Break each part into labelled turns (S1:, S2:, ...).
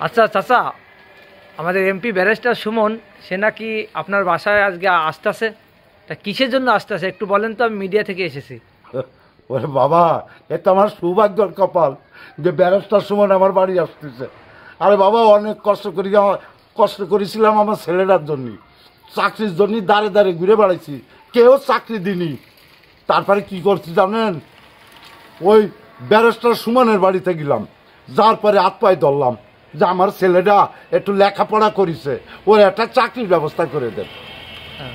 S1: আচ্ছা চাচা, আমাদের এমপি ব্যারিস্টার সুমন সে নাকি আপনার বাসায় আজকে আসতেছে, তা কিসের জন্য আসতেছে একটু বলেন তো, আমি মিডিয়া থেকে এসেছি।
S2: ওরে বাবা, এ তো আমার সৌভাগ্যের কপাল যে ব্যারিস্টার সুমন আমার বাড়ি আসতেছে। আরে বাবা, অনেক কষ্ট করেছিলাম আমার ছেলেটার জন্য, চাকরির জন্য দাঁড়ে দাঁড়ে ঘুরে বেড়াইছি, কেউ চাকরি দিনি। তারপরে কি করছি জানেন, ওই ব্যারিস্টার সুমনের বাড়িতে গেলাম, যার পরে হাত পায়ে ধরলাম যে আমার ছেলেটা একটু লেখাপড়া করেছে, ওর একটা চাকরির ব্যবস্থা করে দেন।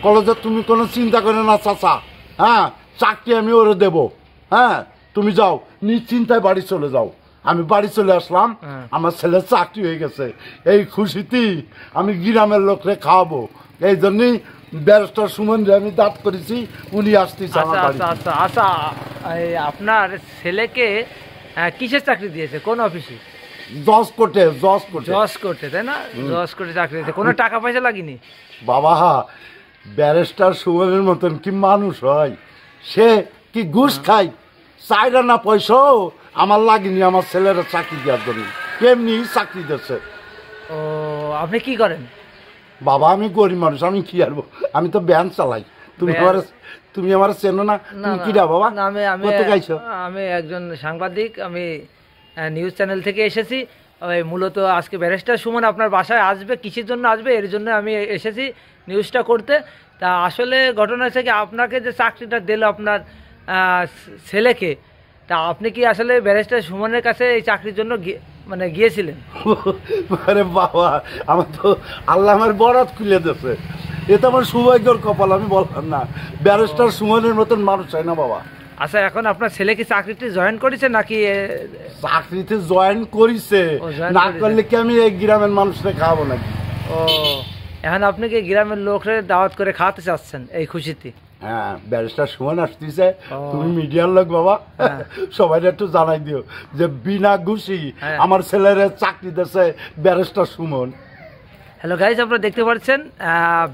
S2: কলেজে তুমি কোনো চিন্তা করে না চাচা, হ্যাঁ চাকরি আমি ওরে দেবো, হ্যাঁ তুমি যাও নিশ্চিন্তায় বাড়ি চলে যাও। আমি বাড়ি চলে আসলাম, আমার ছেলের চাকরি হয়ে গেছে। এই খুশিতেই আমি গ্রামের লোকরে খাওয়াবো, এই জন্যই ব্যারিস্টার সুমন যে আমি দাঁত করেছি, উনি আসতেছে আমার বাড়ি।
S1: আচ্ছা আচ্ছা, আপনার ছেলেকে কিসের চাকরি দিয়েছে, কোন অফিসে?
S2: জজ কোর্টে
S1: তাই না? জজ কোর্টে চাকরি দিয়েছে, কোনো টাকা পয়সা লাগেনি?
S2: বাবা, ব্যারিস্টার সুমনের মতন কি মানুষ হয়? সে কি ঘুষ খায়? চাইরা না পয়সাও আমার লাগেনি আমার ছেলের চাকরি দেওয়ার জন্য, কেমনি চাকরি দিচ্ছে।
S1: ও, আপনি কি করেন?
S2: বাবা আমি গরিব মানুষ, আমি কি আরবো, আমি তো ব্যান চালাই। তুমি আমার চেনো না? তুমি কি রা বাবা?
S1: আমি একজন সাংবাদিক, আমি নিউজ চ্যানেল থেকে এসেছি। ওই মূলত আজকে ব্যারিস্টার সুমন আপনার বাসায় আসবে, কিসের জন্য আসবে এর জন্য আমি এসেছি নিউজটা করতে। তা আসলে ঘটনা হচ্ছে কি, আপনাকে যে চাকরিটা দিল আপনার ছেলেকে, তা আপনি কি আসলে ব্যারিস্টার সুমনের কাছে এই চাকরির জন্য মানে গিয়েছিলেন?
S2: আরে বাবা, আমার তো আল্লাহ আমার বরাত খুলে দিয়েছে, এ তো আমার সৌভাগ্যের কপাল, আমি বললাম না ব্যারিস্টার সুমনের মতন মানুষ হয় না বাবা।
S1: আচ্ছা, এখন আপনার ছেলে কি চাকরিতে জয়েন করেছে নাকি?
S2: চাকরিতে জয়েন করেছে, না করলে কি আমি এই গ্রামের মানুষকে খাওয়াবো নাকি?
S1: ও, এখন আপনি কি গ্রামের লোকরে দাওয়াত করে খাওয়াতে চাচ্ছেন এই খুশিতে?
S2: হ্যাঁ, ব্যারিস্টার সুমন আসতেছে, তুমি মিডিয়ার লোক বাবা, সবাই একটু জানাই দিও যে বিনা ঘুষি আমার ছেলের চাকরি দিয়েছে ব্যারিস্টার সুমন।
S1: হ্যালো গাইজ, আপনারা দেখতে পাচ্ছেন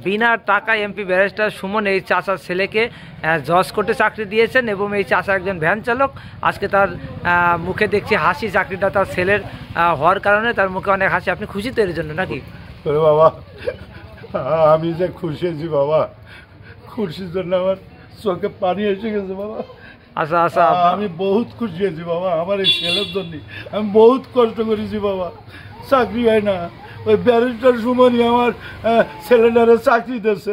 S1: বিনা টাকা এমপি ব্যারিস্টার সুমন এই চাচার ছেলেকে জজ কোর্টে চাকরি দিয়েছেন, এবং এই চাচা একজন ভ্যান চালক। আজকে তার মুখে দেখছি হাসি, চাকরিটা তার ছেলের হওয়ার কারণে তার মুখে অনেক হাসি। আপনি খুশি তো এর জন্য নাকি?
S2: বাবা আমি যে খুশি আছি বাবা, খুশির জন্য আমার চোখে পানি এসে গেছে বাবা।
S1: আচ্ছা আচ্ছা,
S2: আমি বহুত খুশি আছি বাবা, আমার এই ছেলের জন্য আমি বহুত কষ্ট করেছি বাবা, চাকরি হয় না, ওই ব্যারিস্টার সুমনই আমার ছেলেটারে চাকরি দিয়েছে,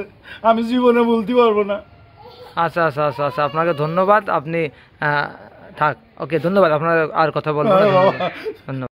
S2: আমি জীবনে বলতে পারবো না।
S1: আচ্ছা আচ্ছা আচ্ছা আচ্ছা, আপনাকে ধন্যবাদ। আপনি থাক, ওকে, ধন্যবাদ। আপনার আর কথা বলবো না, ধন্যবাদ।